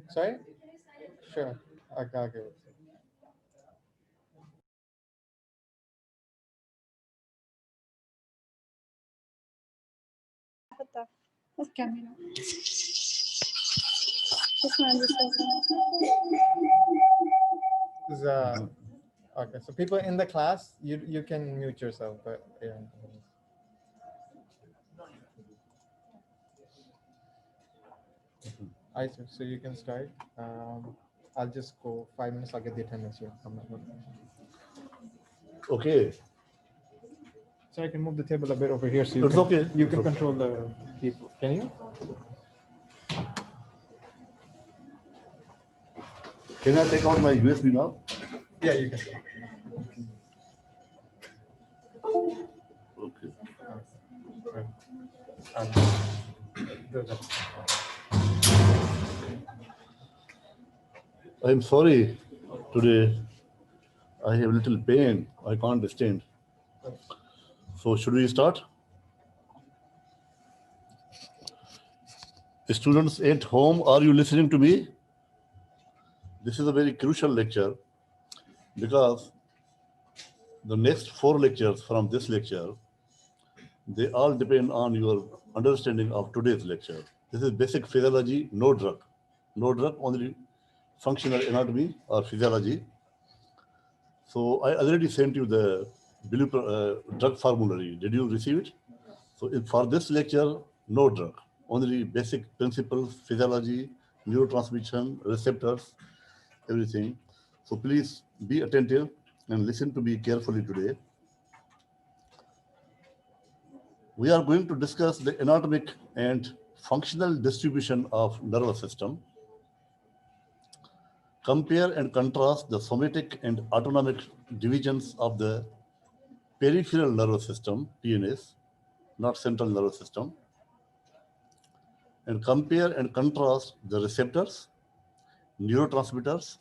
Sorry? Sure. I'll give it. الكاميرا Okay, so people in the class, you can mute yourself, but yeah. I see. So you can start. I'll just go 5 minutes. I'll get the attendance here. Okay. So I can move the table a bit over here, so you It's can, okay. you It's can okay. control the people. Can you? Can I take out my USB now? Yeah, you can. Okay. I'm sorry. Today I have little pain. I can't stand. So should we start? Students at home, are you listening to me? This is a very crucial lecture because the next 4 lectures from this lecture, they all depend on your understanding of today's lecture. This is basic physiology, no drug. No drug, only functional anatomy or physiology. So I already sent you the drug formulary. Did you receive it? So for this lecture, no drug, only basic principles, physiology, neurotransmission, receptors, everything. So please be attentive and listen to me carefully today. We are going to discuss the anatomic and functional distribution of nervous system. Compare and contrast the somatic and autonomic divisions of the peripheral nervous system, PNS, not central nervous system, and compare and contrast the receptors, neurotransmitters,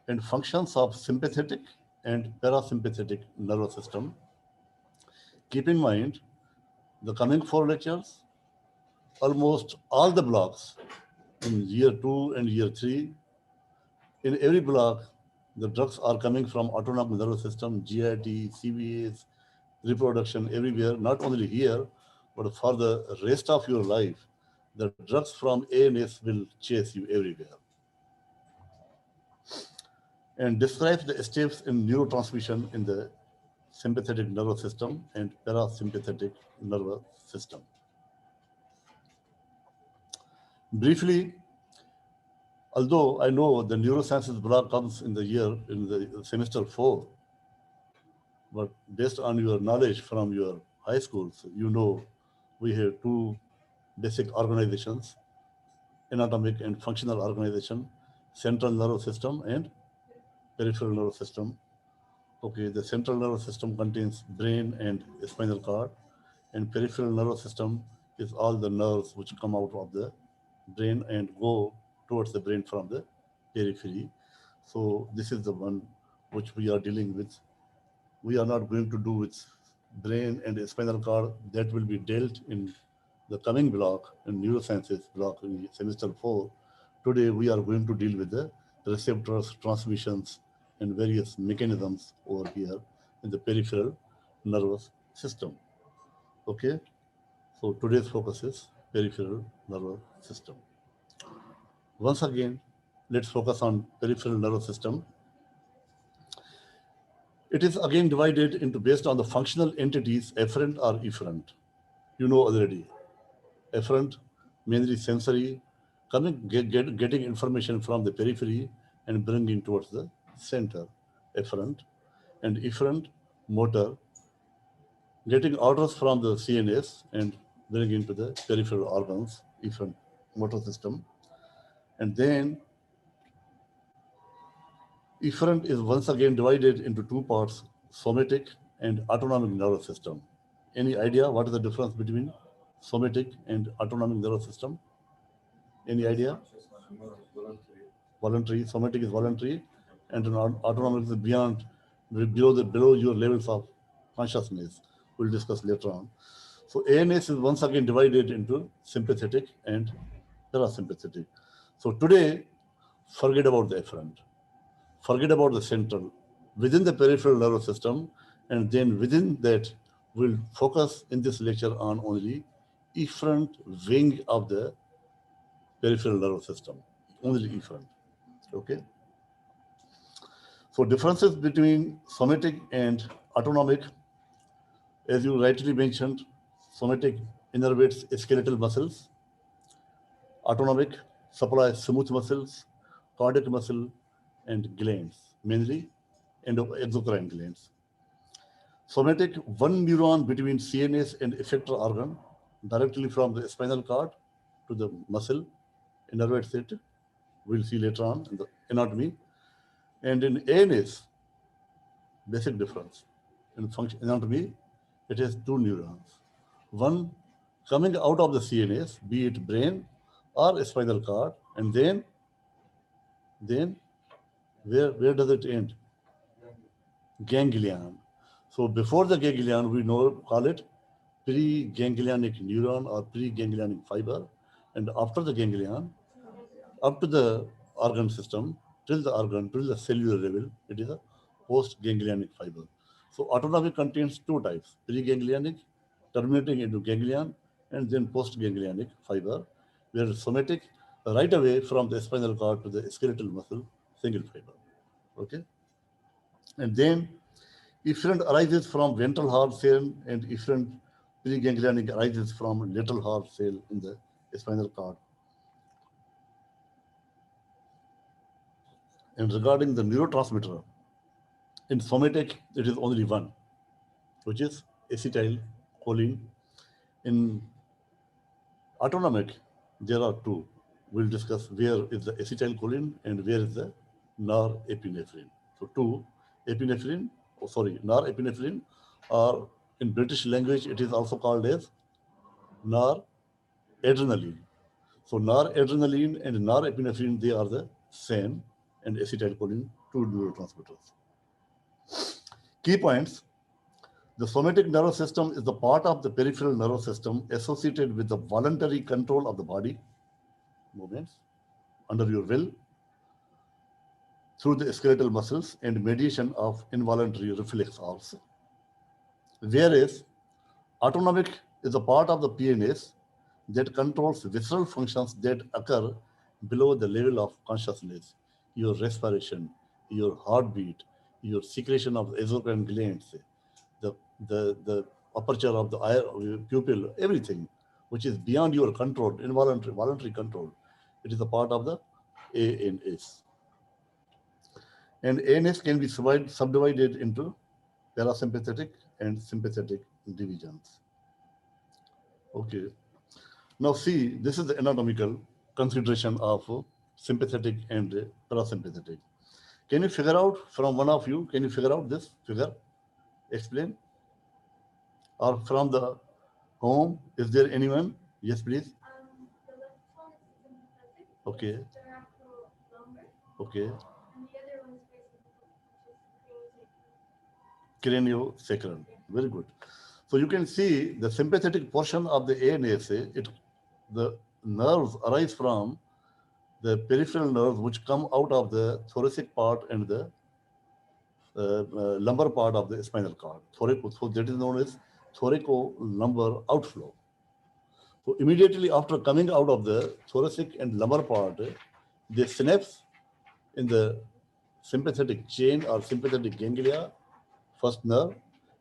and functions of sympathetic and parasympathetic nervous system. Keep in mind, the coming 4 lectures, almost all the blocks in year 2 and year 3, in every block, the drugs are coming from autonomic nervous system, GIT, CVAs, reproduction, everywhere, not only here, but for the rest of your life, the drugs from ANS will chase you everywhere. And describes the steps in neurotransmission in the sympathetic nervous system and parasympathetic nervous system. Briefly, although I know the neurosciences block comes in the semester 4, but based on your knowledge from your high schools, you know we have 2 basic organizations, anatomic and functional organization, central nervous system and peripheral nervous system. Okay, the central nervous system contains brain and spinal cord, and peripheral nervous system is all the nerves which come out of the brain and go towards the brain from the periphery. So this is the one which we are dealing with. We are not going to do with brain and spinal cord. That will be dealt in the coming block in neurosciences block in semester 4. Today we are going to deal with the receptors, transmissions, and various mechanisms over here in the peripheral nervous system. Okay, so today's focus is peripheral nervous system. Once again, let's focus on peripheral nervous system. It is again divided into based on the functional entities afferent or efferent. You know already. Afferent, mainly sensory, getting information from the periphery and bringing towards the center, afferent, and efferent, motor, getting orders from the CNS and bringing to the peripheral organs, efferent motor system. And then efferent is once again divided into 2 parts, somatic and autonomic nervous system. Any idea what is the difference between somatic and autonomic nervous system? Any idea? Voluntary. Somatic is voluntary, and autonomic is beyond, below your levels of consciousness. We'll discuss later on. So ANS is once again divided into sympathetic and parasympathetic. So today, forget about the efferent, forget about the central, within the peripheral nervous system, and then within that, we'll focus in this lecture on only efferent wing of the peripheral nervous system, only efferent. Okay. So differences between somatic and autonomic, as you rightly mentioned, somatic innervates skeletal muscles, autonomic supplies smooth muscles, cardiac muscle, and glands, mainly exocrine glands. Somatic, one neuron between CNS and effector organ, directly from the spinal cord to the muscle, innervates it. We'll see later on in the anatomy. And in ANS, basic difference. In function anatomy, it has two neurons. One coming out of the CNS, be it brain or spinal cord, and then where does it end? Ganglion. So before the ganglion, we call it preganglionic neuron or preganglionic fiber, and after the ganglion, up to the organ system, till the cellular level, it is a postganglionic fiber. So autonomic contains two types: preganglionic, terminating into ganglion, and then postganglionic fiber, where somatic, right away from the spinal cord to the skeletal muscle, single fiber. Okay, and then efferent arises from ventral hard cell, and efferent preganglionic arises from lateral hard cell in the spinal cord. And regarding the neurotransmitter, in somatic, it is only one, which is acetylcholine. In autonomic, there are two. We'll discuss where is the acetylcholine and where is the norepinephrine. So two, norepinephrine, or in British language, it is also called as noradrenaline. So noradrenaline and norepinephrine, they are the same, and acetylcholine, two neurotransmitters. Key points. The somatic nervous system is the part of the peripheral nervous system associated with the voluntary control of the body movements under your will through the skeletal muscles and mediation of involuntary reflex arcs. Whereas autonomic is a part of the PNS that controls visceral functions that occur below the level of consciousness: your respiration, your heartbeat, your secretion of exocrine glands, the aperture of the eye, pupil, everything which is beyond your control, voluntary control. It is a part of the ANS. And ANS can be subdivided into parasympathetic and sympathetic divisions. Okay. Now see, this is the anatomical consideration of sympathetic and parasympathetic. Can you figure out from one of you, can you figure out this figure? Explain. Or from the home, is there anyone? Yes, please. The left one is sympathetic. Okay. The lumbar. Okay. And the other one is basically Craniosacral. Very good. So you can see the sympathetic portion of the ANS, the nerves arise from the peripheral nerves which come out of the thoracic part and the lumbar part of the spinal cord. So that is known as thoracolumbar outflow. So immediately after coming out of the thoracic and lumbar part, they synapse in the sympathetic chain or sympathetic ganglia, first nerve,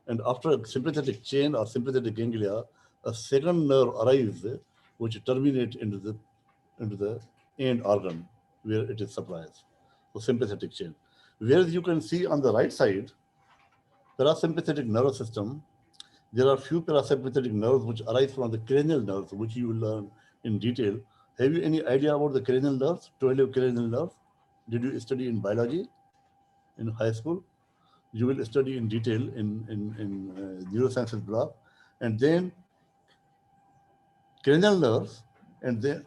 and after sympathetic chain or sympathetic ganglia, a second nerve arrives which terminates into the end organ where it is supplies. So sympathetic chain. Whereas you can see on the right side, parasympathetic nervous system, there are few parasympathetic nerves which arise from the cranial nerves, which you will learn in detail. Have you any idea about the cranial nerves, 12 cranial nerves? Did you study in biology in high school? You will study in detail in neurosciences block. And then cranial nerves, and then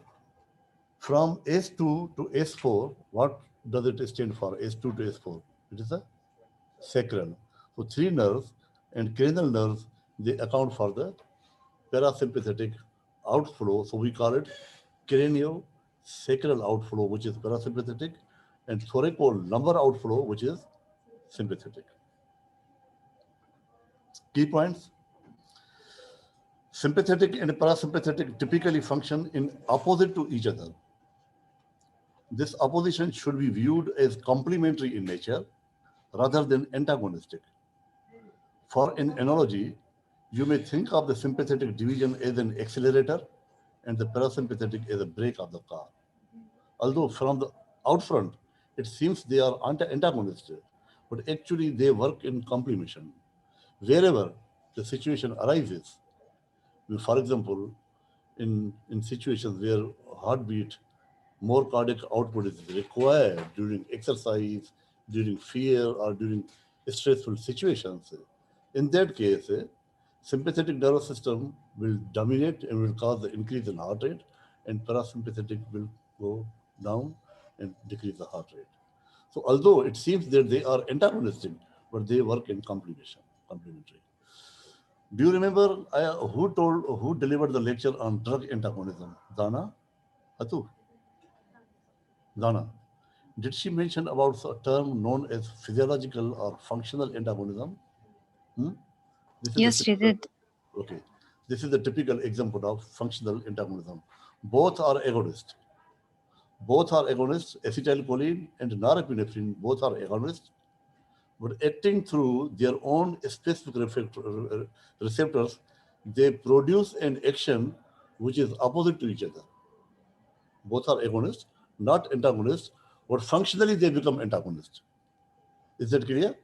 from S2 to S4, what does it stand for? S2 to S4. It is a sacral. So three nerves and cranial nerves, they account for the parasympathetic outflow. So we call it sacral outflow, which is parasympathetic, and thoracolumbar outflow, which is sympathetic. Key points. Sympathetic and parasympathetic typically function in opposite to each other. This opposition should be viewed as complementary in nature rather than antagonistic. For an analogy, you may think of the sympathetic division as an accelerator and the parasympathetic as a brake of the car. Although from the out front, it seems they are antagonistic, but actually they work in complementation. Wherever the situation arises, for example, in situations where heartbeat, more cardiac output is required during exercise, during fear, or during stressful situations. In that case, sympathetic nervous system will dominate and will cause the increase in heart rate, and parasympathetic will go down and decrease the heart rate. So although it seems that they are antagonistic, but they work in complementary. Do you remember who delivered the lecture on drug antagonism? Dana? Hatu? Dana. Did she mention about a term known as physiological or functional antagonism? Yes, she did. Okay. This is a typical example of functional antagonism. Both are agonists. Acetylcholine and norepinephrine, both are agonists, but acting through their own specific receptors, they produce an action which is opposite to each other. Both are agonists, not antagonists, but functionally they become antagonists. Is that clear?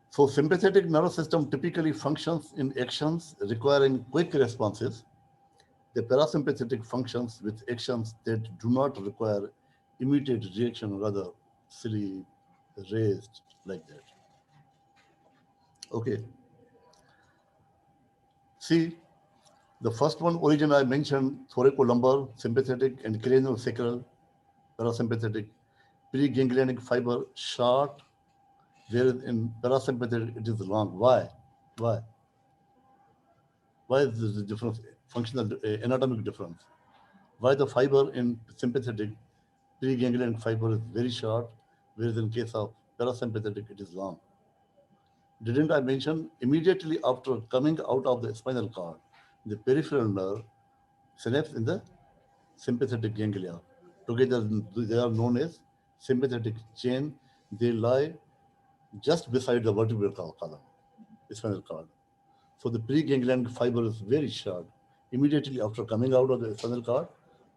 So sympathetic nervous system typically functions in actions requiring quick responses. The parasympathetic functions with actions that do not require immediate reaction, rather sleep, rest, like that. Okay. See, the first one origin I mentioned, thoracolumbar, sympathetic, and craniosacral, parasympathetic, preganglionic fiber, short, whereas in parasympathetic it is long. Why? Why is this the difference? Functional, anatomic difference. Why the fiber in sympathetic, preganglionic fiber is very short, whereas in case of parasympathetic it is long? Didn't I mention immediately after coming out of the spinal cord, the peripheral nerve synapse in the sympathetic ganglia. Together they are known as sympathetic chain. They lie just beside the vertebral column, spinal cord. So the preganglionic fiber is very short. Immediately after coming out of the spinal cord,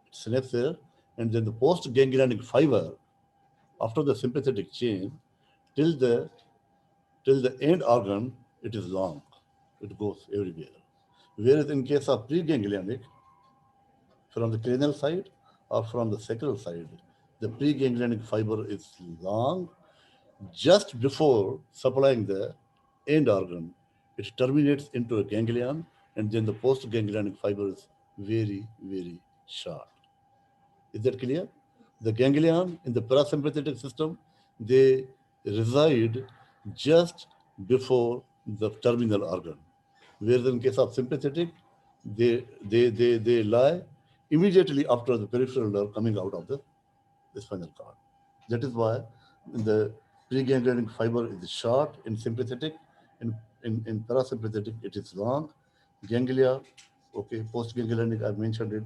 it synapse there, and then the postganglionic fiber after the sympathetic chain till the end organ, it is long. It goes everywhere. Whereas in case of preganglionic, from the cranial side or from the sacral side, the preganglionic fiber is long. Just before supplying the end organ, it terminates into a ganglion, and then the postganglionic fiber is very, very short. Is that clear? The ganglion in the parasympathetic system, they reside just before the terminal organ. Whereas in case of sympathetic, they lie immediately after the peripheral nerve coming out of the spinal cord. That is why the preganglionic fiber is short in sympathetic, in parasympathetic it is long. Ganglia, okay, postganglionic, I mentioned it.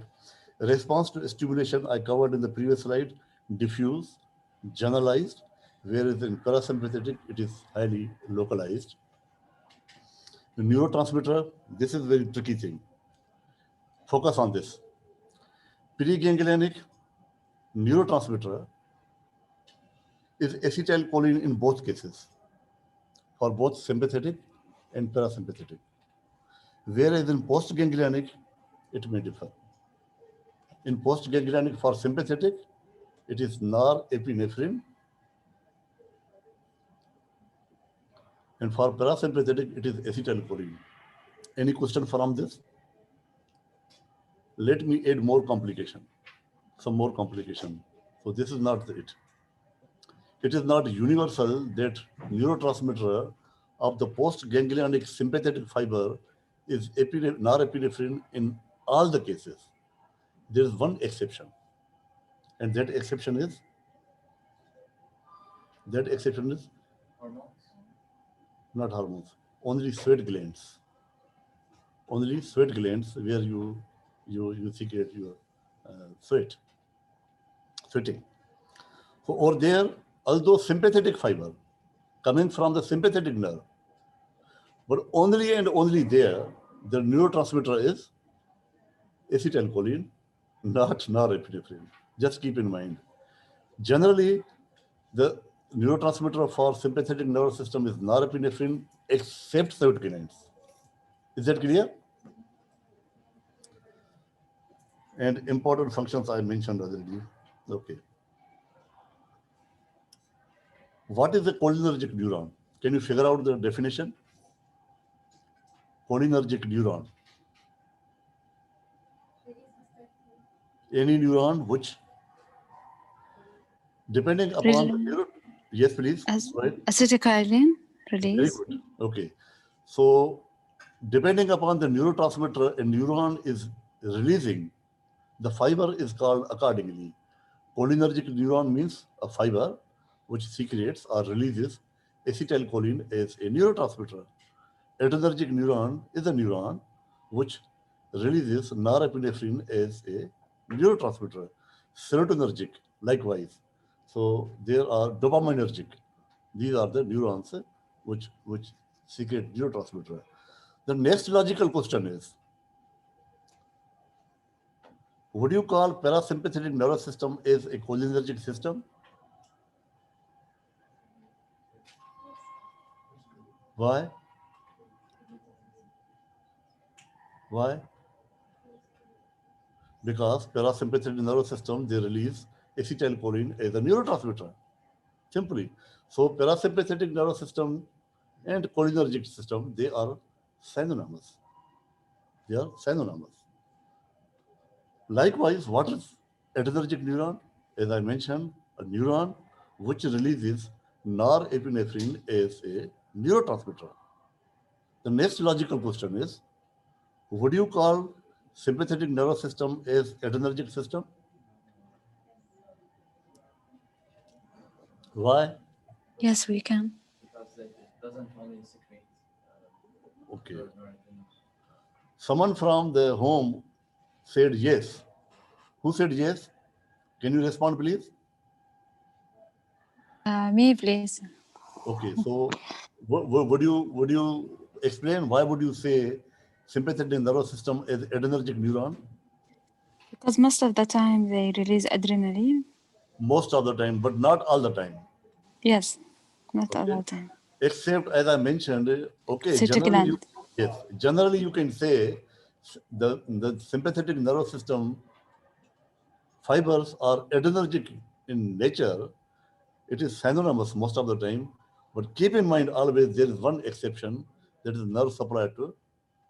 Response to stimulation I covered in the previous slide, diffuse, generalized, whereas in parasympathetic it is highly localized. The neurotransmitter, this is a very tricky thing. Focus on this. Preganglionic neurotransmitter is acetylcholine in both cases, for both sympathetic and parasympathetic. Whereas in postganglionic, it may differ. In postganglionic for sympathetic, it is norepinephrine, and for parasympathetic, it is acetylcholine. Any question from this? Let me add more complication, some more complication. So this is not it. It is not universal that neurotransmitter of the postganglionic sympathetic fiber is norepinephrine in all the cases. there is one exception. And that exception is not hormones, only sweat glands. Only sweat glands where you secrete your sweating. So over there, although sympathetic fiber coming from the sympathetic nerve, but only and only there, the neurotransmitter is acetylcholine, not norepinephrine. Just keep in mind. Generally, the neurotransmitter for sympathetic nervous system is norepinephrine except serotonin. Is that clear? And important functions I mentioned already. Okay. What is a cholinergic neuron? Can you figure out the definition? Cholinergic neuron. Any neuron which, depending upon the neuron. Yes, please. Right. Acetylcholine Very release. good. Okay. So, depending upon the neurotransmitter a neuron is releasing, the fiber is called accordingly. Cholinergic neuron means a fiber which secretes or releases acetylcholine as a neurotransmitter. Adrenergic neuron is a neuron which releases norepinephrine as a neurotransmitter. Serotonergic, likewise. So there are dopaminergic. These are the neurons which secrete neurotransmitter. The next logical question is, would you call parasympathetic nervous system as a cholinergic system? Why? Why? Because parasympathetic nervous system, they release acetylcholine as a neurotransmitter. Simply. So parasympathetic nervous system and cholinergic system, they are synonymous. They are synonymous. Likewise, what is adrenergic neuron? As I mentioned, a neuron which releases norepinephrine as a neurotransmitter. The next logical question is, would you call sympathetic nervous system as adrenergic system? Why? Yes, we can. Because it doesn't only secrete. Okay. Norepinephrine. Someone from the home said yes. Who said yes? Can you respond, please? Me, please. Okay, so would you explain why would you say sympathetic nervous system is adrenergic neuron? Because most of the time they release adrenaline. Most of the time, but not all the time. Yes, not all Okay. the time. Except, as I mentioned, okay, Citric generally gland. generally you can say the sympathetic nervous system fibers are adrenergic in nature. It is synonymous most of the time, but keep in mind always there is one exception, that is nerve supply to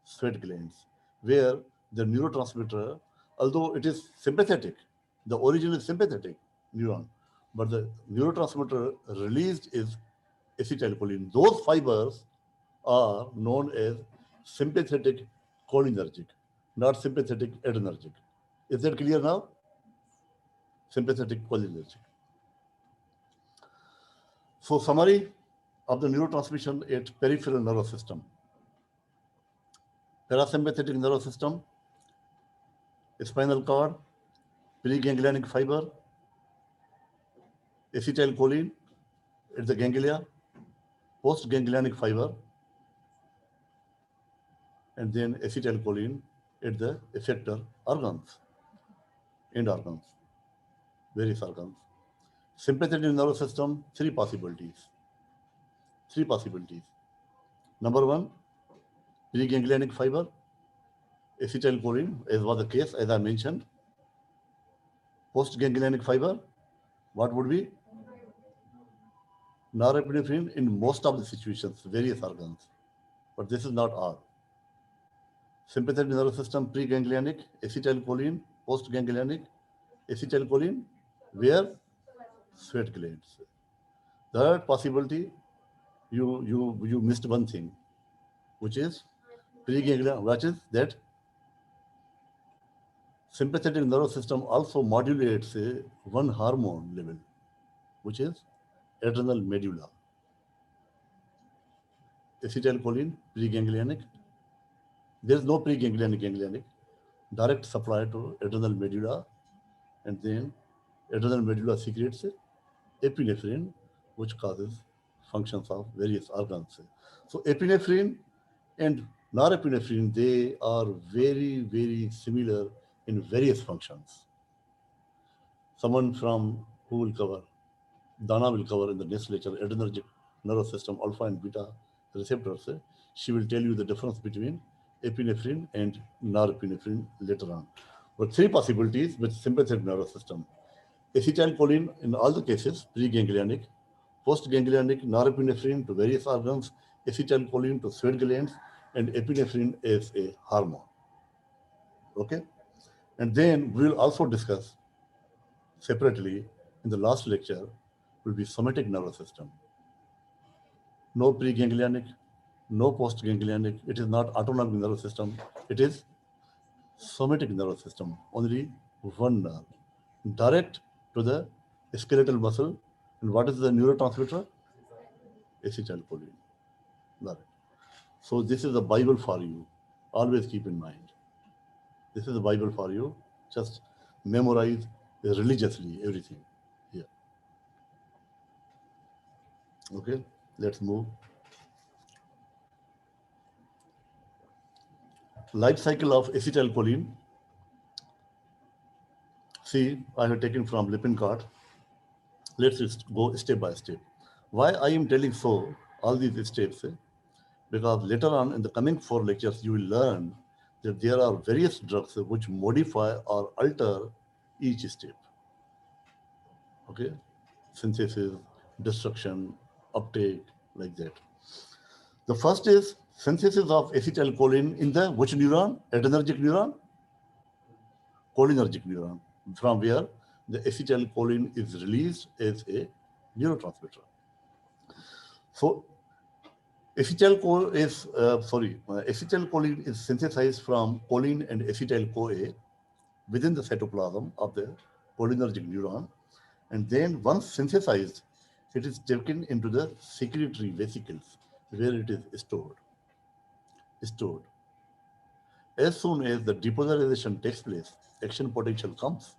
sweat glands, where the neurotransmitter, although it is sympathetic, the origin is sympathetic neuron, but the neurotransmitter released is acetylcholine. Those fibers are known as sympathetic cholinergic, not sympathetic adrenergic. Is that clear now? Sympathetic cholinergic. So summary of the neurotransmission at peripheral nervous system. Parasympathetic nervous system, spinal cord, preganglionic fiber, acetylcholine at the ganglia, postganglionic fiber, and then acetylcholine at the effector organs, end organs, various organs. Sympathetic nervous system, three possibilities. Number one, preganglionic fiber, acetylcholine, as was the case, as I mentioned. Postganglionic fiber, what would be? Norepinephrine in most of the situations, various organs. But this is not all. Sympathetic nervous system, preganglionic, acetylcholine, postganglionic, acetylcholine, where? Sweat glands. Third possibility, you missed one thing, which is preganglionic, which is that sympathetic nervous system also modulates one hormone level, which is adrenal medulla. Acetylcholine, preganglionic. There is no preganglionic, ganglionic. Direct supply to adrenal medulla, and then adrenal medulla secretes epinephrine, which causes functions of various organs. So epinephrine and norepinephrine, they are very, very similar in various functions. Someone from who will cover, Dana will cover in the next lecture, adrenergic nervous system, alpha and beta receptors. She will tell you the difference between epinephrine and norepinephrine later on. But three possibilities with sympathetic nervous system. Acetylcholine in all the cases, preganglionic, postganglionic, norepinephrine to various organs, acetylcholine to sweat glands, and epinephrine as a hormone. Okay? And then we will also discuss separately in the last lecture will be somatic nervous system. No preganglionic, no postganglionic. It is not autonomic nervous system. It is somatic nervous system. Only one nerve, direct to the skeletal muscle. And what is the neurotransmitter? Acetylcholine. Direct. So this is the Bible for you. Always keep in mind. This is the Bible for you. Just memorize religiously everything here. Okay, let's move. Life cycle of acetylcholine. See, I have taken from Lippincott. Let's just go step by step. Why I am telling so, all these steps? Because later on in the coming 4 lectures, you will learn that there are various drugs which modify or alter each step. Okay, synthesis, destruction, uptake, like that. The first is synthesis of acetylcholine in the which neuron? Adrenergic neuron? Cholinergic neuron, from where the acetylcholine is released as a neurotransmitter. So acetylcholine is synthesized from choline and acetyl-CoA within the cytoplasm of the cholinergic neuron, and then once synthesized, it is taken into the secretory vesicles where it is stored. As soon as the depolarization takes place, action potential comes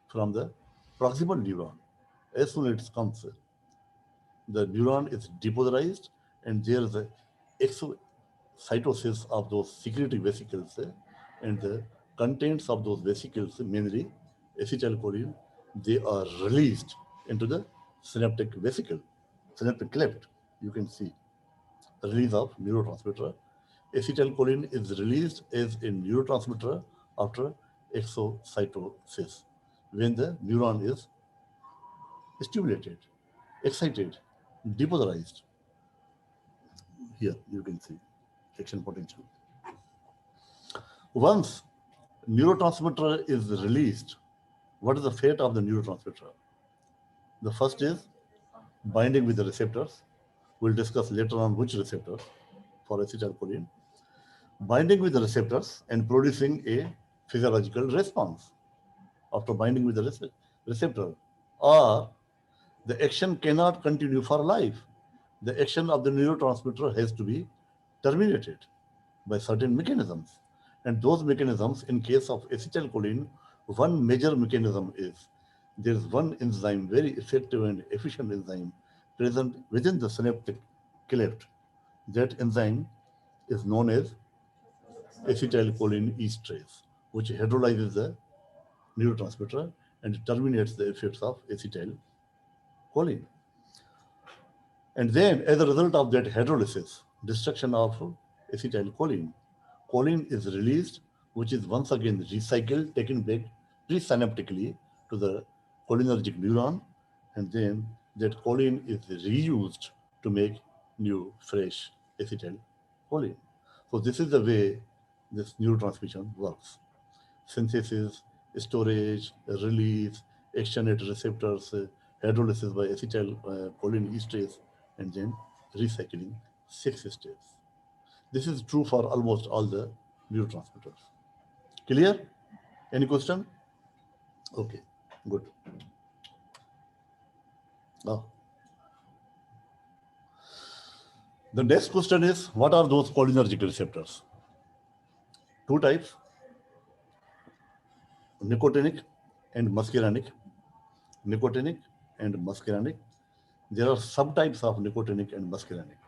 from the proximal neuron. As soon as it comes, the neuron is depolarized, and there is a exocytosis of those secretory vesicles, and the contents of those vesicles, mainly acetylcholine, they are released into the synaptic vesicle, synaptic cleft. You can see release of neurotransmitter. Acetylcholine is released as a neurotransmitter after exocytosis, when the neuron is stimulated, excited, depolarized. Here you can see action potential. Once neurotransmitter is released, what is the fate of the neurotransmitter? The first is binding with the receptors. We'll discuss later on which receptors for acetylcholine. Binding with the receptors and producing a physiological response after binding with the receptor, or the action cannot continue for life. The action of the neurotransmitter has to be terminated by certain mechanisms. And those mechanisms, in case of acetylcholine, one major mechanism is there is one enzyme, very effective and efficient enzyme, present within the synaptic cleft. That enzyme is known as acetylcholine esterase, which hydrolyzes the neurotransmitter and terminates the effects of acetylcholine. And then, as a result of that hydrolysis, destruction of acetylcholine, choline is released, which is once again recycled, taken back presynaptically to the cholinergic neuron, and then that choline is reused to make new, fresh acetylcholine. So this is the way this neurotransmission works. Synthesis, storage, release, action at receptors, hydrolysis by acetylcholine esterase, and then recycling, 6 steps. This is true for almost all the neurotransmitters. Clear? Any question? Okay, good. Now, the next question is, what are those cholinergic receptors? Two types, nicotinic and muscarinic. Nicotinic and muscarinic. There are subtypes of nicotinic and muscarinic.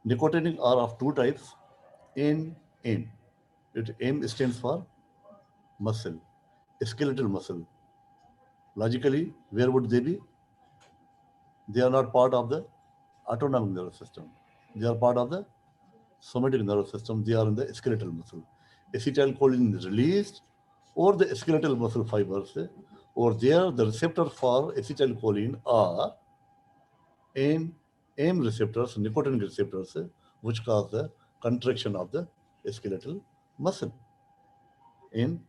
Nicotinic are of two types, AIM. It AIM stands for muscle, skeletal muscle. Logically, where would they be? They are not part of the autonomic nervous system. They are part of the somatic nervous system. They are in the skeletal muscle. Acetylcholine is released over the skeletal muscle fibers. Over there, the receptors for acetylcholine are AIM receptors, nicotinic receptors, which cause the contraction of the skeletal muscle. AIM.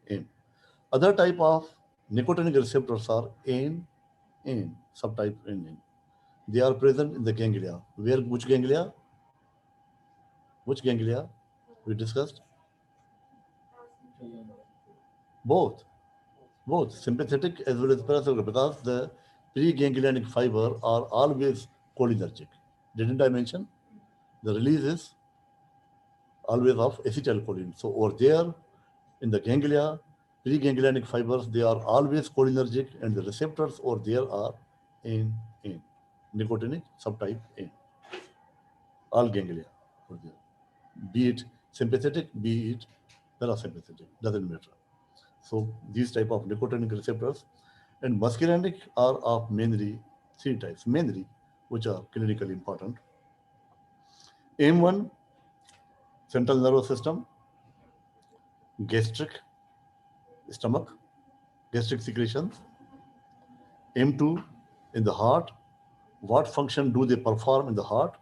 Other type of nicotinic receptors are AIM, subtype AIM. They are present in the ganglia. Which ganglia? Which ganglia? We discussed both sympathetic as well as parasympathetic, because the preganglionic fiber are always cholinergic. Didn't I mention? The release is always of acetylcholine. So over there in the ganglia, preganglionic fibers, they are always cholinergic, and the receptors over there are in nicotinic subtype A. All ganglia over there. Be it sympathetic, be it parasympathetic, doesn't matter. So these type of nicotinic receptors, and muscarinic are of mainly three types, which are clinically important. AIM1, central nervous system, gastric, stomach, gastric secretions. AIM2 in the heart. What function do they perform in the heart?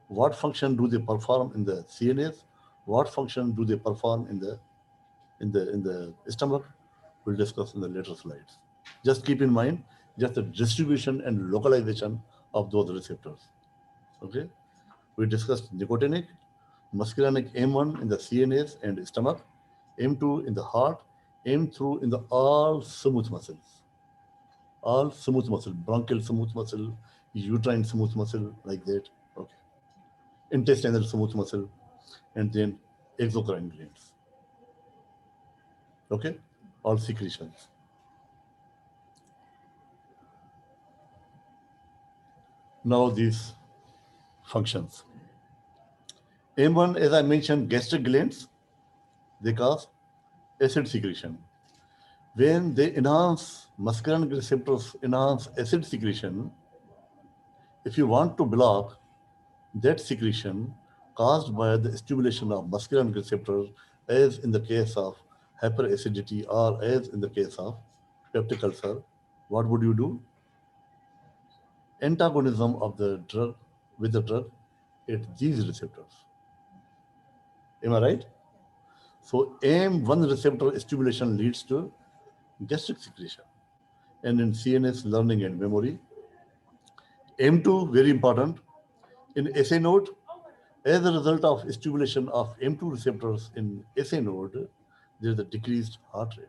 What function do they perform in the CNS? What function do they perform in the stomach? We'll discuss in the later slides. Just keep in mind just the distribution and localization of those receptors. Okay, we discussed nicotinic, muscarinic AIM1 in the CNS and stomach, AIM2 in the heart, AIM2 in the all smooth muscles. All smooth muscle, bronchial smooth muscle, uterine smooth muscle, like that. Okay, intestinal smooth muscle, and then exocrine glands. Okay, all secretions. Now these functions. AIM1, as I mentioned, gastric glands, they cause acid secretion. When they enhance, muscarinic receptors enhance acid secretion, if you want to block that secretion caused by the stimulation of muscarinic receptors, as in the case of hyperacidity or as in the case of peptic ulcer, what would you do? Antagonism of the drug with the drug at these receptors. Am I right? So AIM1 receptor stimulation leads to gastric secretion, and in CNS learning and memory. AIM2, very important. In SA node, as a result of stimulation of AIM2 receptors in SA node, there is a decreased heart rate.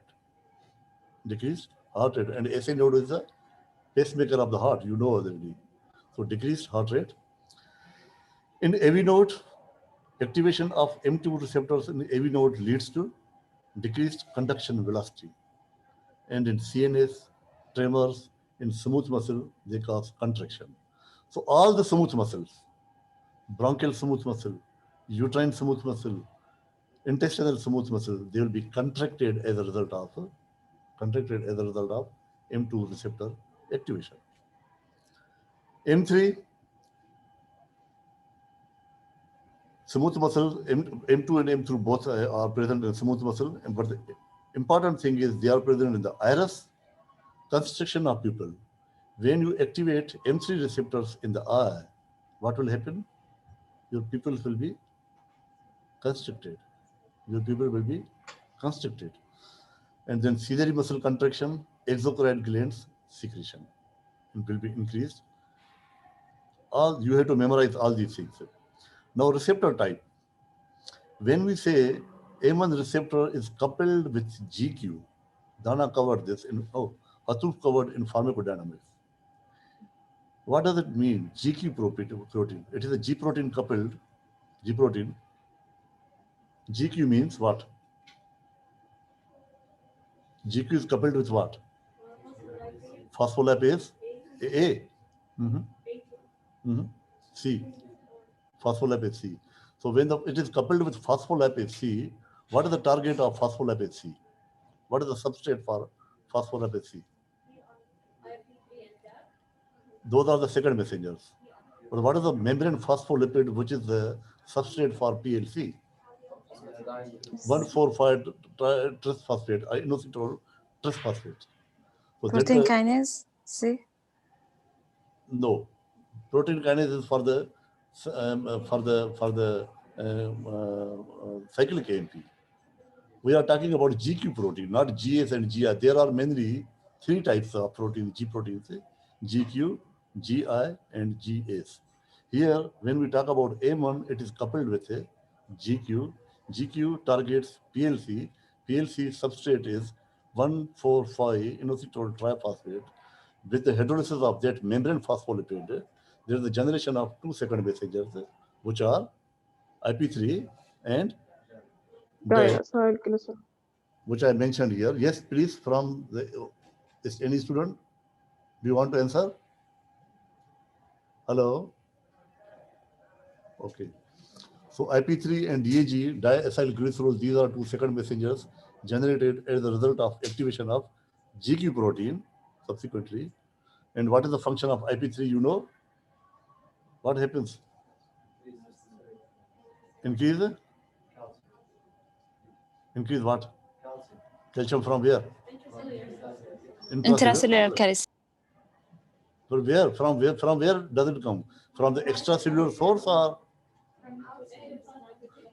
Decreased heart rate, and SA node is the pacemaker of the heart, you know already. So decreased heart rate. In AV node, activation of AIM2 receptors in AV node leads to decreased conduction velocity. And in CNS, tremors, in smooth muscle, they cause contraction. So all the smooth muscles, bronchial smooth muscle, uterine smooth muscle, intestinal smooth muscle, they will be contracted as a result of AIM2 receptor activation. AIM3, smooth muscle, AIM2 and AIM3 both are present in smooth muscle, but the important thing is they are present in the iris, constriction of pupil. When you activate AIM3 receptors in the eye, what will happen? Your pupils will be constricted. And then ciliary muscle contraction, exocrine glands secretion will be increased. You have to memorize all these things. Now receptor type. When we say M1 receptor is coupled with GQ. Dana covered this Atul covered in pharmacodynamics. What does it mean? GQ protein. It is a G protein coupled. G protein. GQ means what? GQ is coupled with what? Phospholipase A. C. Phospholipase C. So when it is coupled with phospholipase C, what is the target of phospholipase C? What is the substrate for phospholipase C? Those are the second messengers. But what is the membrane phospholipid, which is the substrate for PLC? 1,4,5 trisphosphate, inositol trisphosphate. So Protein kinase, see? No, protein kinase is for the cyclic AMP. We are talking about GQ protein, not GS and GI. There are mainly three types of protein, G proteins: GQ, GI, and GS. Here, when we talk about M1, it is coupled with a GQ. GQ targets PLC. PLC substrate is 1,4,5 inositol triphosphate. With the hydrolysis of that membrane phospholipid, there is a generation of two second messengers, which are IP3 and which I mentioned here. Yes, please, from is any student? Do you want to answer? Hello? Okay. So IP3 and DAG, diacylglycerol, these are two second messengers generated as a result of activation of GQ protein subsequently. And what is the function of IP3, you know? What happens? Increase? Increase what? Calcium from where? Intracellular calcium. But where? From where does it come? From the extracellular source or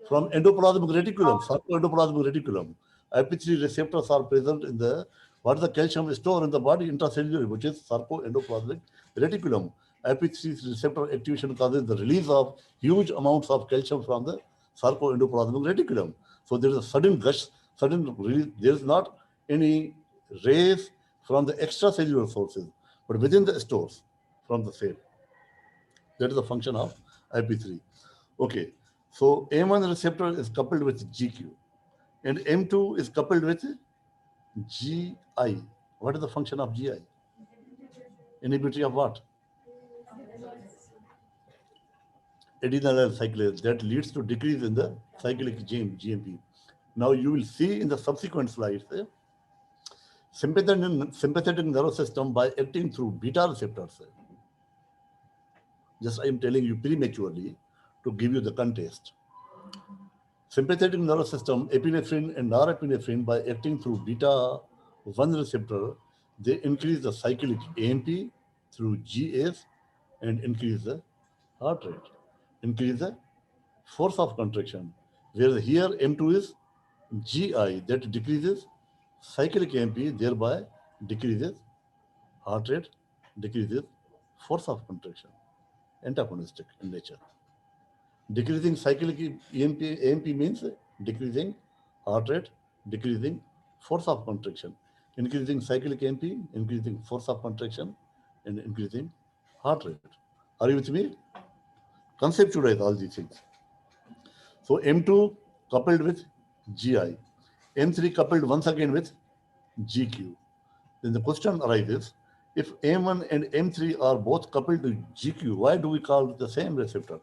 from endoplasmic reticulum, sarcoendoplasmic reticulum? IP3 receptors are present in the, what is the calcium store in the body? Intracellular, which is sarcoendoplasmic reticulum. IP3 receptor activation causes the release of huge amounts of calcium from the sarcoendoplasmic reticulum. So there is a sudden gush, sudden release. There is not any rays from the extracellular sources, but within the stores from the cell. That is the function of IP3. Okay, so M1 receptor is coupled with GQ, and M2 is coupled with GI. What is the function of GI? Inhibitory of what? Adenylyl cyclase. That leads to decrease in the cyclic GMP. Now you will see in the subsequent slides, sympathetic nervous system by acting through beta receptors. Just I am telling you prematurely to give you the context. Sympathetic nervous system, epinephrine and norepinephrine, by acting through beta 1 receptor, they increase the cyclic AMP through GS and increase the heart rate, increase the force of contraction. Whereas here M2 is GI, that decreases cyclic AMP, thereby decreases heart rate, decreases force of contraction, antagonistic in nature. Decreasing cyclic AMP means decreasing heart rate, decreasing force of contraction, increasing cyclic AMP, increasing force of contraction, and increasing heart rate. Are you with me? Conceptualize all these things. So M2 coupled with GI, M3 coupled once again with GQ. Then the question arises, if M1 and M3 are both coupled to GQ, why do we call it the same receptor?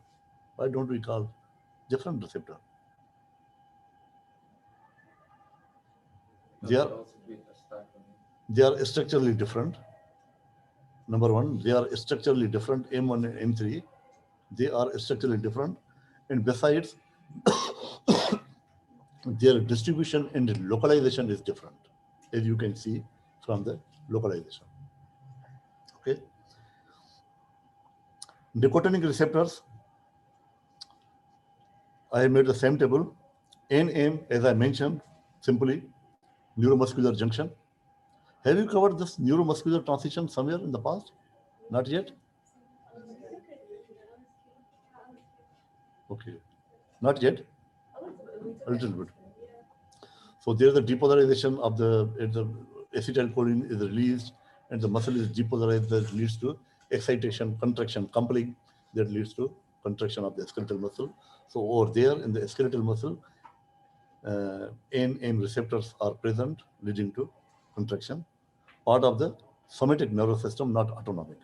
Why don't we call different receptor? They are structurally different. Number one, they are structurally different, M1 and M3. They are structurally different. And besides, their distribution and localization is different, as you can see from the localization. Okay. Nicotinic receptors, I have made the same table. NM, as I mentioned, simply neuromuscular junction. Have you covered this neuromuscular transition somewhere in the past? Not yet? Okay. Not yet? A little bit. So there the depolarization of the acetylcholine is released, and the muscle is depolarized. That leads to excitation, contraction, coupling. That leads to contraction of the skeletal muscle. So over there in the skeletal muscle, N receptors are present, leading to contraction. Part of the somatic nervous system, not autonomic.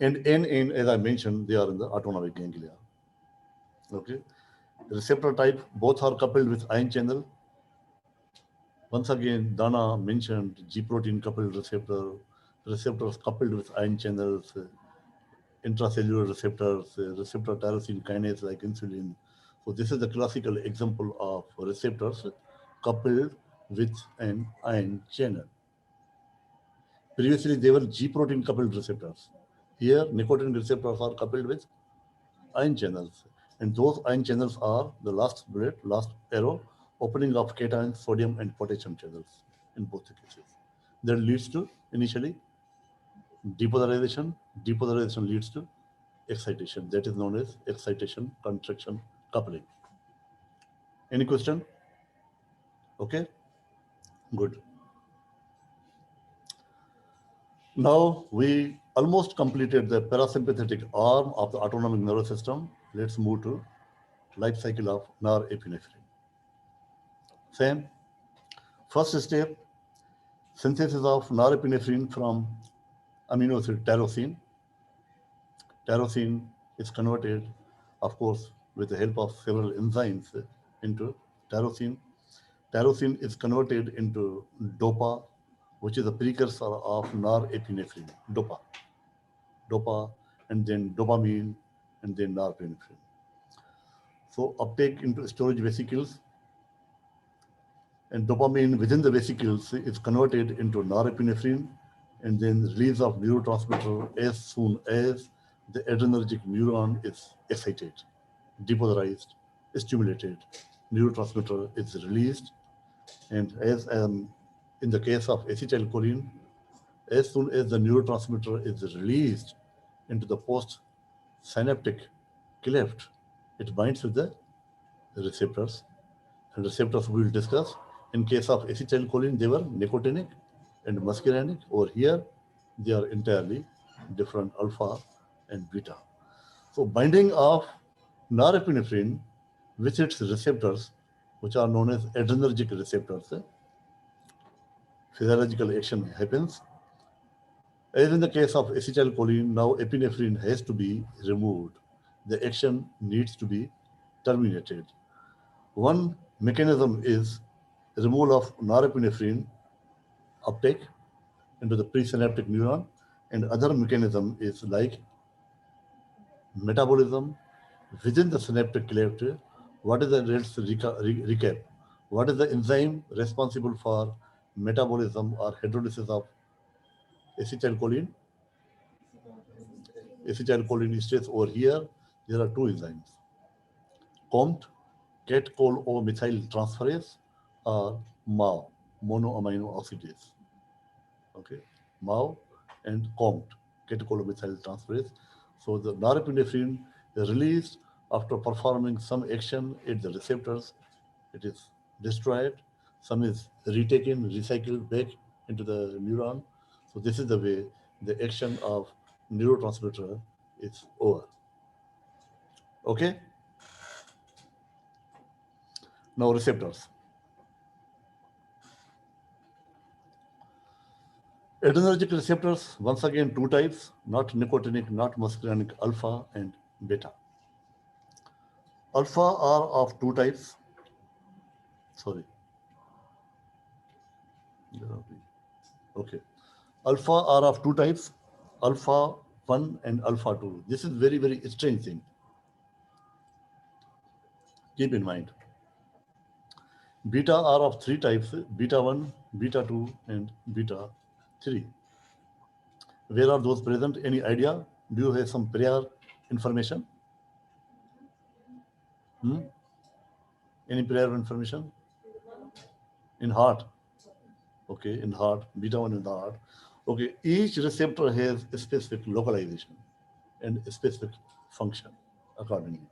And N, as I mentioned, they are in the autonomic ganglia. Okay. Receptor type, both are coupled with ion channel. Once again, Dana mentioned G protein coupled receptors coupled with ion channels, intracellular receptors, receptor tyrosine kinase like insulin. So this is the classical example of receptors coupled with an ion channel. Previously, they were G protein coupled receptors. Here, nicotinic receptors are coupled with ion channels. And those ion channels are the last bullet, last arrow, opening of cation, sodium, and potassium channels in both the cases. That leads to initially depolarization. Depolarization leads to excitation. That is known as excitation, contraction, coupling. Any question? Okay, good. Now we almost completed the parasympathetic arm of the autonomic nervous system. Let's move to life cycle of norepinephrine. Same. First step, synthesis of norepinephrine from amino acid tyrosine. Tyrosine is converted, of course, with the help of several enzymes into tyrosine. Tyrosine is converted into DOPA, which is a precursor of norepinephrine, DOPA, and then dopamine, and then norepinephrine. So uptake into storage vesicles, and dopamine within the vesicles is converted into norepinephrine, and then release of neurotransmitter as soon as the adrenergic neuron is excited, depolarized, stimulated, neurotransmitter is released. And as in the case of acetylcholine, as soon as the neurotransmitter is released into the post-synaptic cleft, it binds with the receptors. And receptors we will discuss. In case of acetylcholine, they were nicotinic and muscarinic. Over here, they are entirely different, alpha and beta. So binding of norepinephrine with its receptors, which are known as adrenergic receptors, physiological action happens. As in the case of acetylcholine, now epinephrine has to be removed. The action needs to be terminated. One mechanism is removal of norepinephrine uptake into the presynaptic neuron, and other mechanism is like metabolism within the synaptic cleft. What is the recap? What is the enzyme responsible for metabolism or hydrolysis of acetylcholine? Acetylcholine esterase. Over here, there are two enzymes: COMT, catechol-O-methyl transferase, or MAO, monoamino oxidase. Okay, MAO and COMT, catechol-O-methyl transferase. So the norepinephrine is released after performing some action at the receptors. It is destroyed. Some is retaken, recycled back into the neuron. So this is the way the action of neurotransmitter is over. Okay. Now receptors. Adrenergic receptors, once again, two types, not nicotinic, not muscarinic, alpha and beta. Alpha are of two types. Sorry. Okay. Alpha are of two types, alpha 1 and alpha 2. This is very, very strange thing. Keep in mind. Beta are of three types, beta 1, beta 2, and beta 3. Where are those present? Any idea? Do you have some prior information? Any prior information? In heart. Okay, in heart, beta 1 in the heart. Okay, each receptor has a specific localization and a specific function accordingly.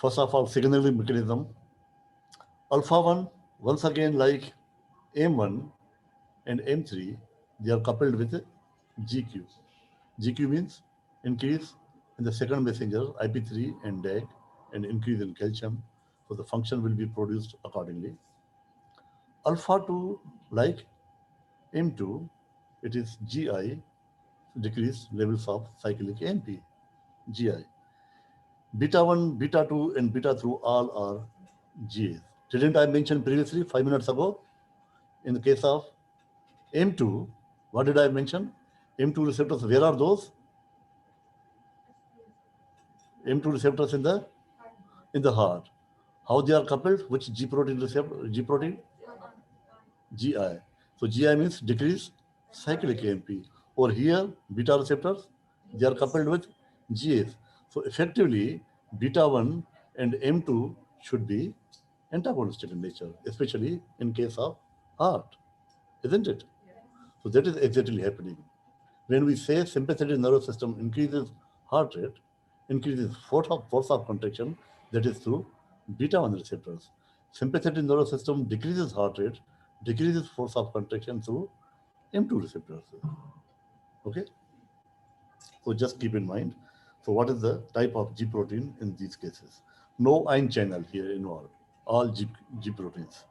First of all, signaling mechanism. Alpha 1, once again, like M1 and M3, they are coupled with GQ. GQ means increase in the second messenger, IP3 and DAG, and increase in calcium. So the function will be produced accordingly. Alpha 2, like M2, it is GI, decrease levels of cyclic AMP, GI. Beta 1, beta 2, and beta 3 all are GAs. Didn't I mention previously, 5 minutes ago? In the case of M2, what did I mention? M2 receptors, where are those? M2 receptors in the heart. How they are coupled? Which G protein receptor? G protein? GI. So GI means decrease cyclic AMP. Or here, beta receptors, they are coupled with GAs. So effectively, beta 1 and M2 should be antagonistic in nature, especially in case of heart, isn't it? So that is exactly happening. When we say sympathetic nervous system increases heart rate, increases force of contraction, that is through beta 1 receptors. Sympathetic nervous system decreases heart rate, decreases force of contraction through M2 receptors. Okay? So just keep in mind. So what is the type of G protein in these cases? No ion channel here involved, all G proteins.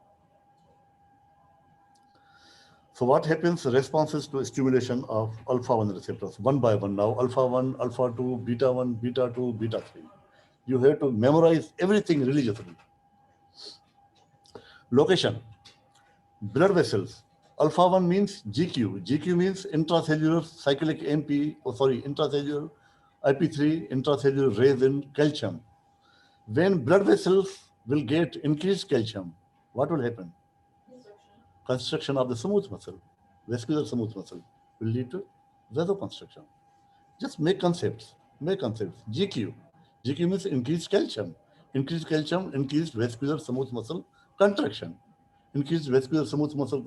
So what happens? Responses to stimulation of alpha 1 receptors, one by one now, alpha 1, alpha 2, beta 1, beta 2, beta 3. You have to memorize everything religiously. Location, blood vessels. Alpha 1 means GQ. GQ means intracellular cyclic MP, intracellular IP3, intracellular raise in calcium. When blood vessels will get increased calcium, what will happen? Construction of the smooth muscle, vascular smooth muscle, will lead to vasoconstriction. Just make concepts. Make concepts. GQ. GQ means increased calcium. Increased calcium, increased vascular smooth muscle contraction. Increased vascular smooth muscle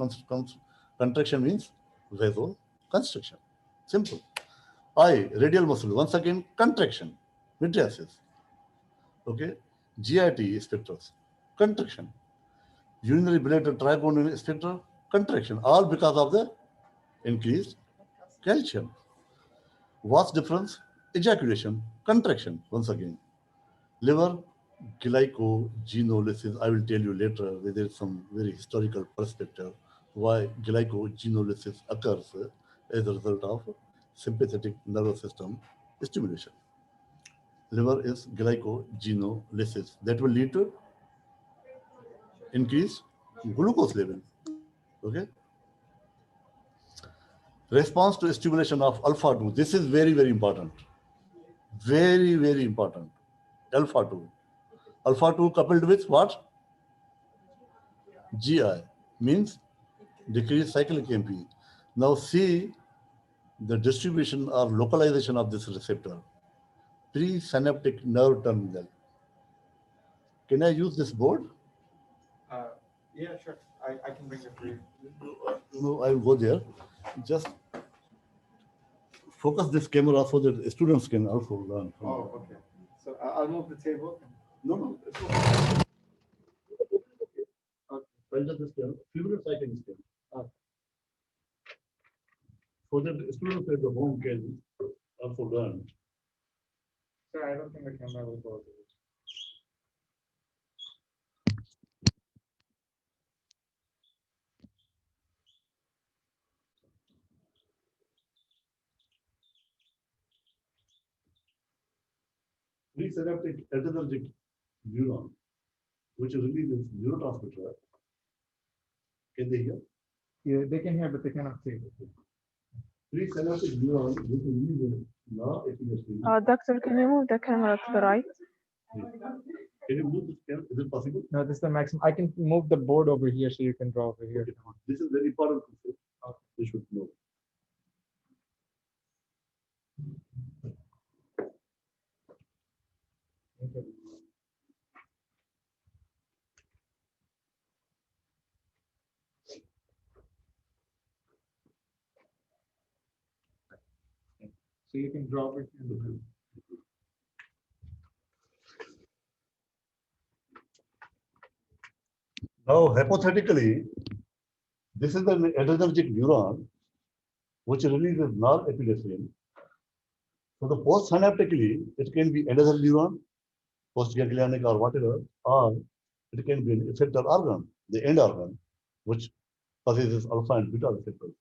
contraction means vasoconstriction. Simple. I, radial muscle, once again, contraction, mydriasis. Okay. GIT specters, contraction. Urinary bladder trigonal spectra, contraction, all because of the increased calcium. What's difference? Ejaculation, contraction, once again. Liver glycogenolysis, I will tell you later whether it's some very historical perspective why glycogenolysis occurs as a result of sympathetic nervous system stimulation. Liver is glycogenolysis. That will lead to increased glucose level. Okay. Response to stimulation of alpha 2. This is very, very important. Very, very important. Alpha 2. Alpha 2 coupled with what? GI means decreased cyclic AMP. Now see the distribution or localization of this receptor. Presynaptic nerve terminal. Can I use this board? Yeah, sure. I can bring it for you. No, I will go there. Just focus this camera so that students can also learn. Oh, okay. So I'll move the table. No. It's okay. I'll just this few minutes I can stay. So that the students at the home can also learn. Sir, I don't think the camera will go. Presynaptic adrenergic neuron, which releases neurotransmitter. Can they hear? Yeah, they can hear, but they cannot see. Presynaptic neuron, which releases epinephrine. Doctor, can you move the camera to the right? Can you move this camera? Is it possible? No, this is the maximum. I can move the board over here so you can draw over here. This is very important. They should know. Okay. So you can draw over here in the middle. Now, hypothetically, this is an adrenergic neuron which releases norepinephrine. So the postsynaptically, it can be another neuron, postganglionic or whatever, or it can be an effector organ, the end organ, which possesses alpha and beta receptors.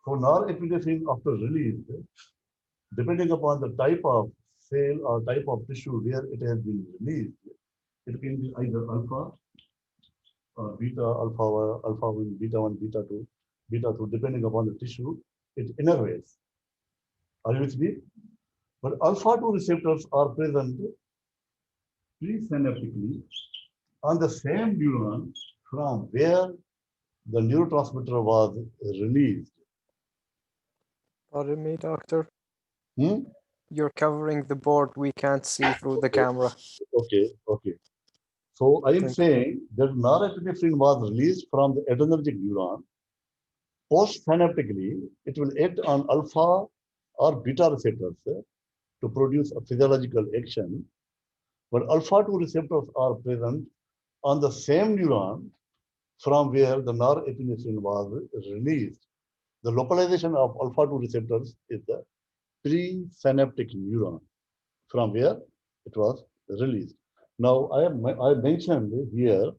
So norepinephrine after release, depending upon the type of cell or type of tissue where it has been released, it can be either alpha or beta, alpha 1, beta 2, depending upon the tissue, it innervates. Are you with me? But alpha 2 receptors are present presynaptically on the same neuron from where the neurotransmitter was released. Pardon me, doctor. Hmm? You're covering the board. We can't see through the camera. Okay, okay. So I am Thank saying that norepinephrine was released from the adrenergic neuron. Postsynaptically, it will act on alpha or beta receptors to produce a physiological action. But alpha 2 receptors are present on the same neuron from where the norepinephrine was released. The localization of alpha 2 receptors is the presynaptic neuron from where it was released. Now, I mentioned here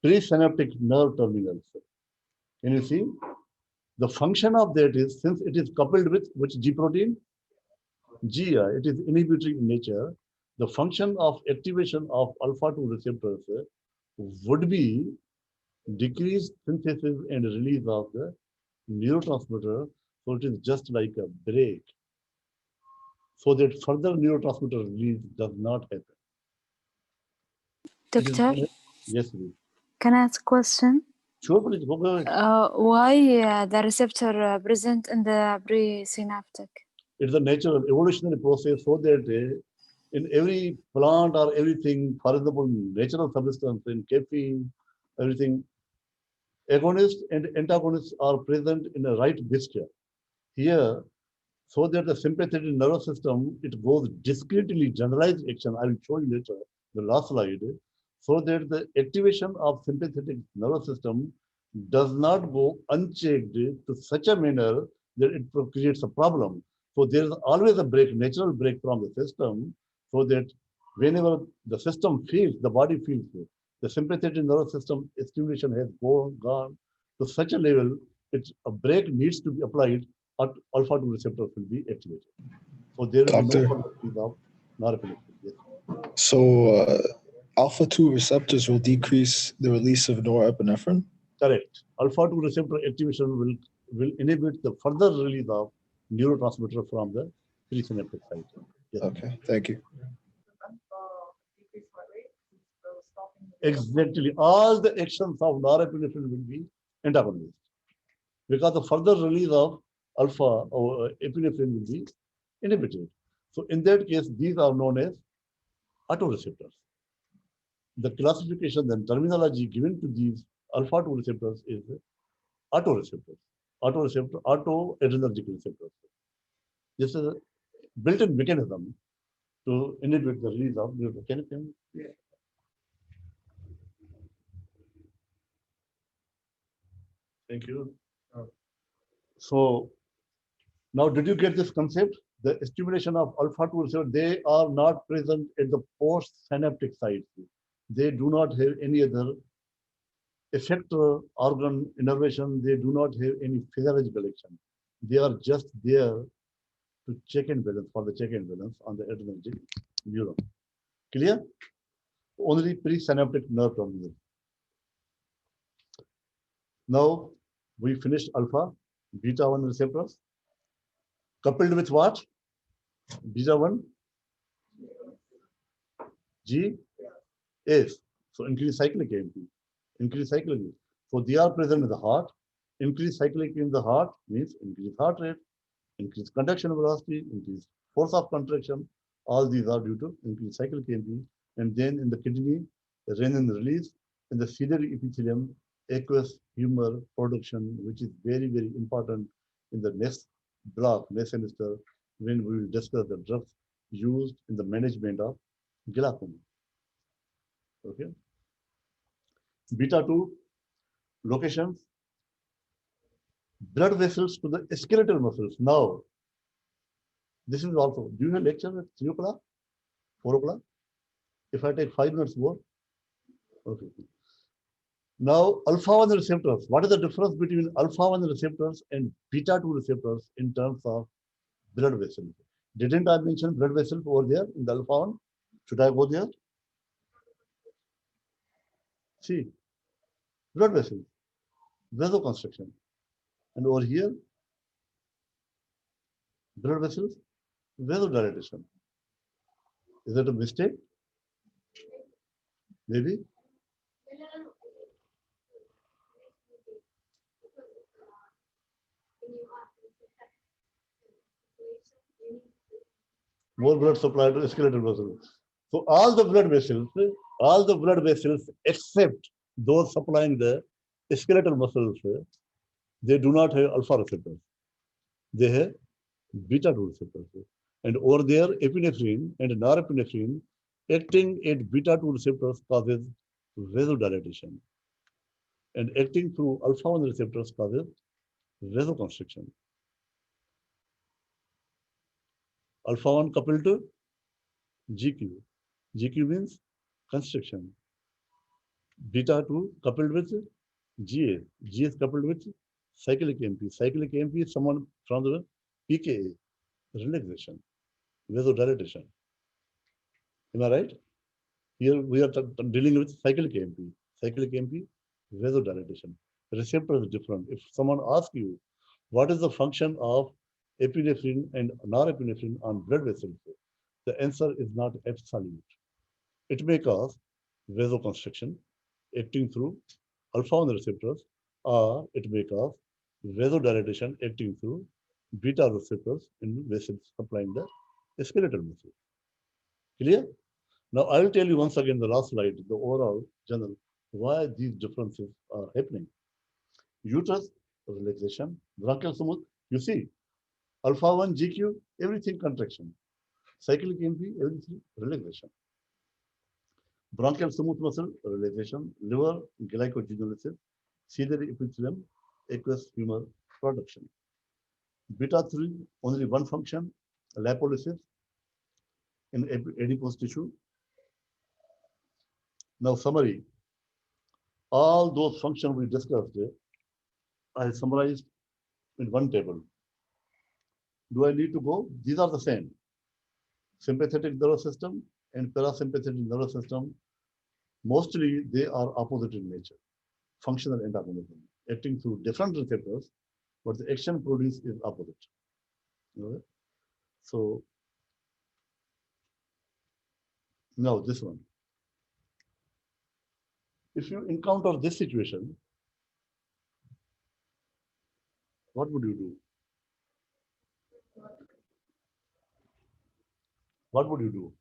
presynaptic nerve terminals. Can you see? The function of that is, since it is coupled with which G protein? G, it is inhibitory in nature. The function of activation of alpha 2 receptors would be decreased synthesis and release of the neurotransmitter. So it is just like a brake, so that further neurotransmitter release does not happen. Doctor, Yes, please. can I ask a question? Sure, please. Go ahead. Why the receptor present in the presynaptic? It's a natural evolutionary process, so that in every plant or everything, for example, natural substance in caffeine, everything, agonists and antagonists are present in a right mixture. Here, so that the sympathetic nervous system, it goes discretely generalized action. I will show you later, the last slide, so that the activation of sympathetic nervous system does not go unchecked to such a manner that it creates a problem. So there is always a break, natural break from the system, so that whenever the system feels, the body feels it. The sympathetic nervous system stimulation has gone to such a level, a break needs to be applied, alpha 2 receptors will be activated. So there will Doctor. be no further release of norepinephrine. Yes. So alpha 2 receptors will decrease the release of norepinephrine? Correct. Alpha 2 receptor activation will inhibit the further release of neurotransmitter from the presynaptic site. Yes. Okay, thank you. Exactly. All the actions of norepinephrine will be antagonized, because the further release of alpha or epinephrine will be inhibited. So in that case, these are known as autoreceptors. The classification and terminology given to these alpha 2 receptors is autoreceptors. Autoadrenergic receptors. This is a built-in mechanism to inhibit the release of neurotransmitters. Yeah. Thank you. So now, did you get this concept? The stimulation of alpha 2 receptor, they are not present at the postsynaptic sites. They do not have any other effector organ innervation. They do not have any physiological action. They are just there to check and balance, for the check and balance on the adrenergic neuron. Clear? Only presynaptic nerve terminal. Now we finished alpha, beta 1 receptors. Coupled with what? Beta 1, G, S. So increased cyclic AMP, increased cyclic. So they are present in the heart. Increased cyclic in the heart means increased heart rate, increased conduction velocity, increased force of contraction. All these are due to increased cyclic AMP. And then in the kidney, the renin release, in the ciliary epithelium, aqueous humor production, which is very, very important in the next block, next semester, when we will discuss the drugs used in the management of glaucoma. Okay. beta 2 locations, blood vessels to the skeletal muscles. Now, this is also, do you have lecture at 3 o'clock, 4 o'clock? If I take 5 minutes more, okay. Now, alpha 1 receptors. What is the difference between alpha 1 receptors and beta 2 receptors in terms of blood vessels? Didn't I mention blood vessels over there in the alpha 1? Should I go there? See, blood vessels, vasoconstriction. And over here, blood vessels, vasodilatation. Is that a mistake? Maybe? More blood supply to skeletal vessels. So all the blood vessels except those supplying the skeletal muscles, they do not have alpha receptors. They have beta 2 receptors. And over there, epinephrine and norepinephrine acting at beta 2 receptors causes vasodilatation. And acting through alpha 1 receptors causes vasoconstriction. Alpha 1 coupled to GQ. GQ means constriction. Beta 2 coupled with GA. GA coupled with cyclic MP. Cyclic MP is someone from the PKA, relaxation, vasodilatation. Am I right? Here we are dealing with cyclic MP. Cyclic MP, vasodilatation. The receptor is different. If someone asks you, what is the function of epinephrine and norepinephrine on blood vessels, the answer is not absolute. It may cause vasoconstriction acting through alpha 1 receptors, or it may cause vasodilatation acting through beta receptors in vessels supplying the skeletal muscle. Clear? Now I will tell you once again the last slide, the overall general, why these differences are happening. Uterus, relaxation, bronchial smooth, you see, alpha 1 GQ, everything contraction. Cyclic MP, everything relaxation. Bronchial smooth muscle, relaxation. Liver, glycogenolysis. Ciliary epithelium, aqueous humor production. Beta 3, only one function, lipolysis in adipose tissue. Now summary, all those functions we discussed, I summarized in one table. Do I need to go? These are the same. Sympathetic nervous system and parasympathetic nervous system, mostly they are opposite in nature, functional antagonism, acting through different receptors, but the action produced is opposite. Okay? So now this one. If you encounter this situation, what would you do? What would you do?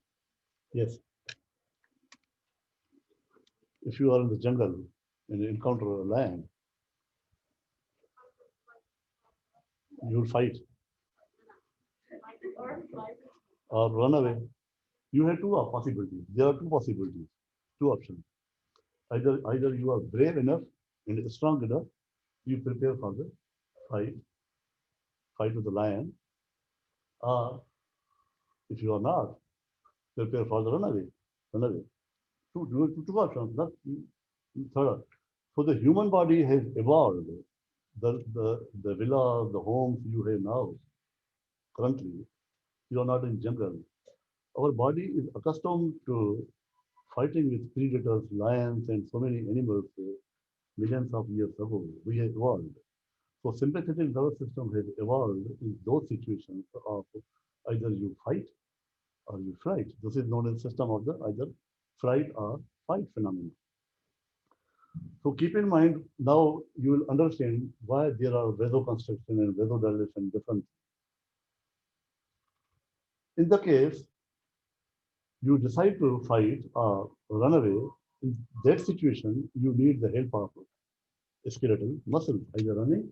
Yes. If you are in the jungle and you encounter a lion, you will fight or run away. You have two possibilities. There are two possibilities, two options. Either you are brave enough and strong enough, you prepare for the fight with the lion, or if you are not, prepare for the runaway. Two options, not third. So the human body has evolved. The villas, the homes you have now, currently, you are not in jungle. Our body is accustomed to fighting with predators, lions, and so many animals millions of years ago. We have evolved. So sympathetic nervous system has evolved in those situations of either you fight or you flight. This is known as system of the either flight or fight phenomenon. So keep in mind, now you will understand why there are vasoconstriction and vasodilation different. In the case you decide to fight or run away, in that situation, you need the help of skeletal muscle, either running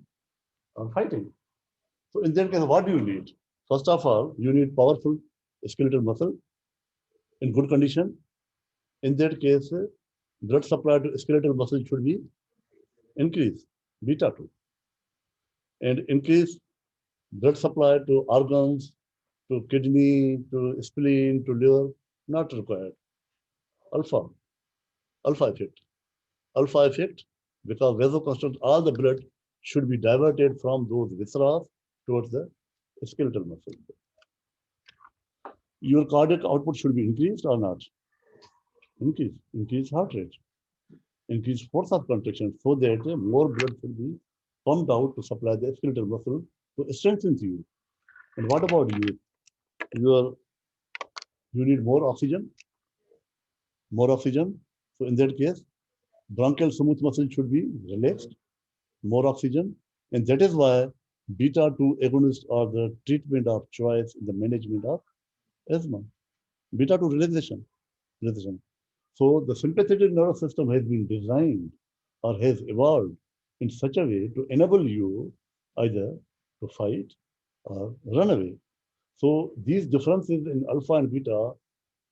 or fighting. So in that case, what do you need? First of all, you need powerful skeletal muscle in good condition. In that case, blood supply to skeletal muscle should be increased, beta 2. And increase blood supply to organs, to kidney, to spleen, to liver, not required. Alpha effect. Alpha effect, because vasoconstrict, all the blood should be diverted from those viscera towards the skeletal muscle. Your cardiac output should be increased or not? Increase heart rate, increase force of contraction, so that more blood should be pumped out to supply the skeletal muscle to strengthen you. And what about you? You need more oxygen. So in that case, bronchial smooth muscle should be relaxed, more oxygen. And that is why beta 2 agonists are the treatment of choice in the management of asthma. Beta 2 relaxation. So the sympathetic nervous system has been designed or has evolved in such a way to enable you either to fight or run away. So these differences in alpha and beta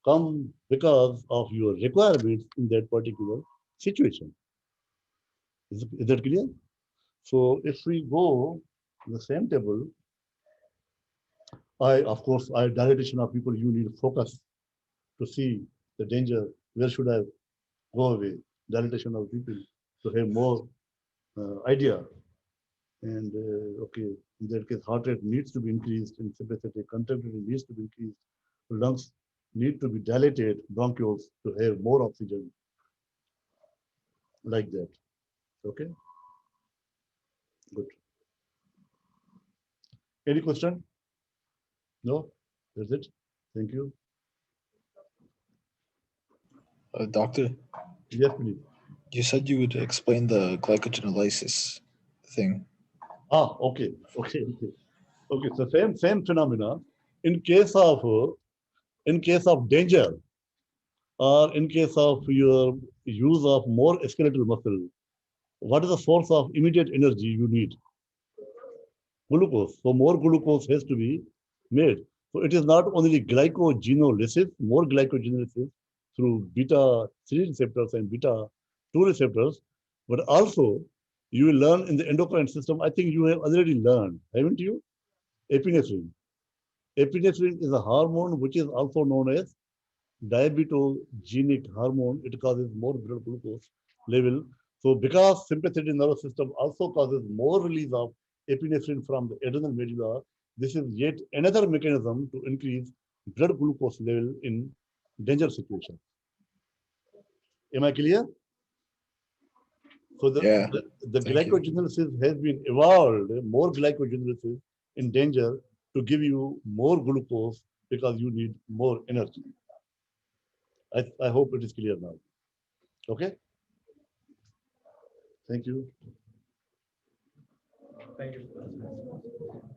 come because of your requirements in that particular situation. Is that clear? So if we go to the same table, of course, dilatation of people, you need focus to see the danger. Where should I go away? Dilatation of people to have more idea. And okay, in that case, heart rate needs to be increased, and sympathetic contractility needs to be increased. Lungs need to be dilated, bronchioles to have more oxygen, like that. Okay, good. Any question? No, that's it. Thank you. Doctor, Yes, please. you said you would explain the glycogenolysis thing. Okay. So same phenomena. In case of danger, or in case of your use of more skeletal muscle, what is the source of immediate energy you need? Glucose. So more glucose has to be made. So it is not only glycogenolysis, more glycogenolysis through beta 3 receptors and beta 2 receptors, but also you will learn in the endocrine system. I think you have already learned, haven't you? Epinephrine. Epinephrine is a hormone which is also known as diabetogenic hormone. It causes more blood glucose level. So because sympathetic nervous system also causes more release of epinephrine from the adrenal medulla, this is yet another mechanism to increase blood glucose level in danger situations. Am I clear? So the Thank you. glycogenolysis has been evolved, more glycogenolysis in danger to give you more glucose because you need more energy. I hope it is clear now. Okay. Thank you. Thank you.